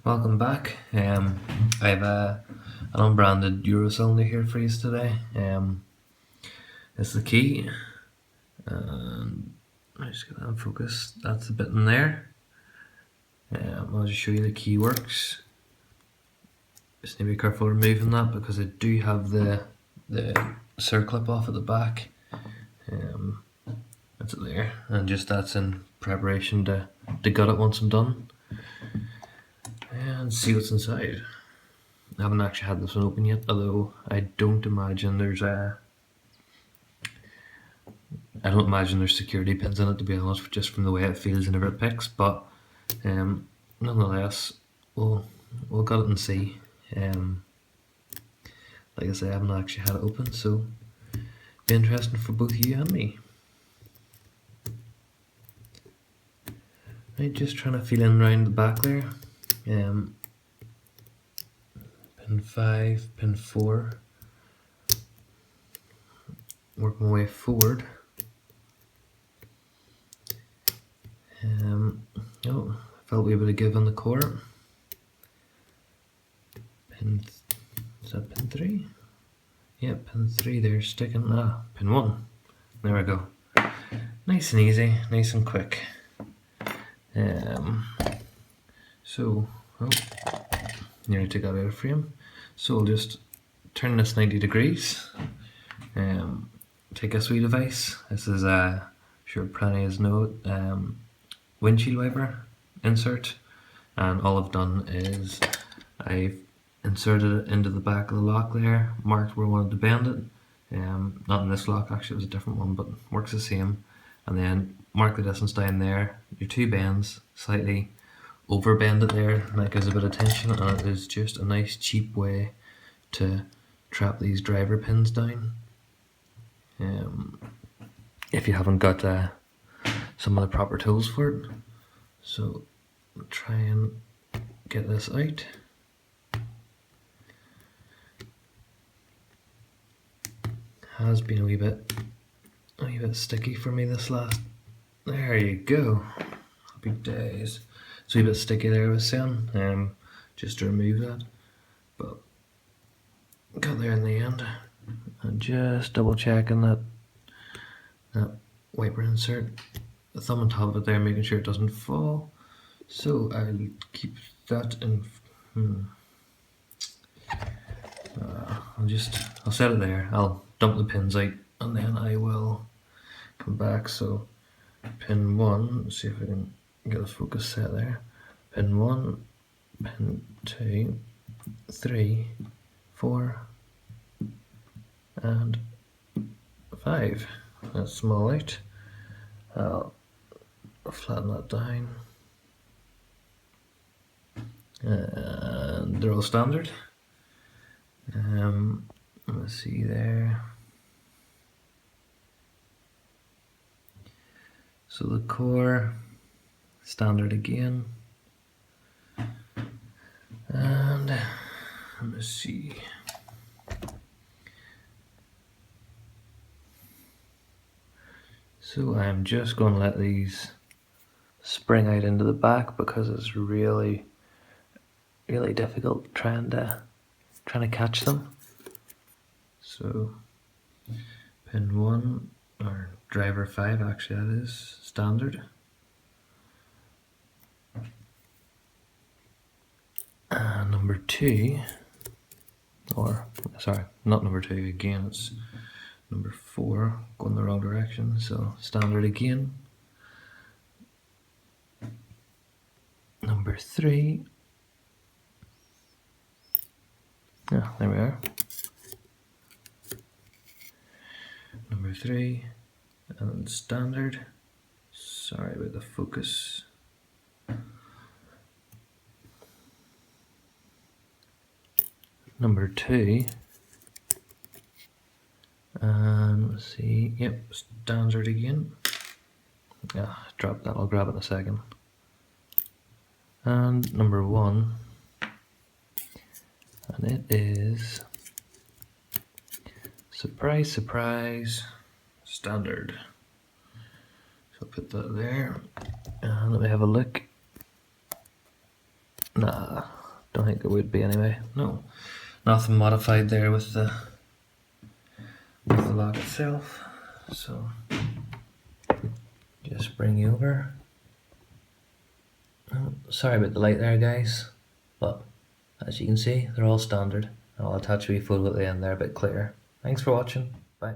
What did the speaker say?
Welcome back. I have an unbranded Euro cylinder here for you today. It's the key, and I just get that in focus. That's the bit in there. I'll just show you the key works. Just need to be careful removing that because I do have the circlip off at the back. That's it there, and just that's in preparation to gut it once I'm done. And see what's inside. I haven't actually had this one open yet, although I don't imagine there's security pins in it, to be honest, just from the way it feels whenever it picks. But nonetheless, we'll gut it and see. Like I say, I haven't actually had it open, so be interesting for both you and me. Right, just trying to feel in around the back there. Pin 5, pin 4. Work my way forward. Felt a wee bit of give on the core. Is that pin 3? Yeah, pin 3 there, sticking. Pin 1. There we go. Nice and easy, nice and quick. Nearly took that out of frame. So we'll just turn this 90 degrees. Take a sweet device. This is sure plenty as know windshield wiper insert, and all I've done is I've inserted it into the back of the lock there, marked where I wanted to bend it. Not in this lock, actually, it was a different one, but works the same. And then mark the distance down there, your two bends, slightly over bend it there, and that gives a bit of tension, and it is just a nice cheap way to trap these driver pins down. If you haven't got some of the proper tools for it. So I'll try and get this out. Has been a wee bit sticky for me this last. There you go. Happy days. It's a wee bit sticky there, I was saying. Just to remove that, but got there in the end. And just double checking that wiper insert, the thumb on top of it there, making sure it doesn't fall. So I'll keep that in. I'll set it there. I'll dump the pins out, and then I will come back. So pin 1. Let's see if I can get the focus set there. Pin 1, pin 2, 3, 4, and 5. That's small out. I'll flatten that down. And they're all standard. Let's see there. So the core, standard again. And let me see. So I'm just going to let these spring out into the back because it's really difficult trying to catch them. So pin 1, or driver 5 actually, that is standard. And number 2, or sorry, not number 2 again, it's number 4, going the wrong direction, so standard again. Number 3. There we are. Number 3, and standard. Sorry about the focus. Number 2. And let's see, yep, standard again. Drop that, I'll grab it in a second. And number 1, and it is, surprise, surprise, standard. So I'll put that there, and let me have a look. Nah, don't think it would be anyway. No, nothing modified there with the lock itself. So just bring you over. Oh, sorry about the light there, guys, but as you can see, they're all standard. I'll attach a wee photo at the end there a bit clearer. Thanks for watching. Bye.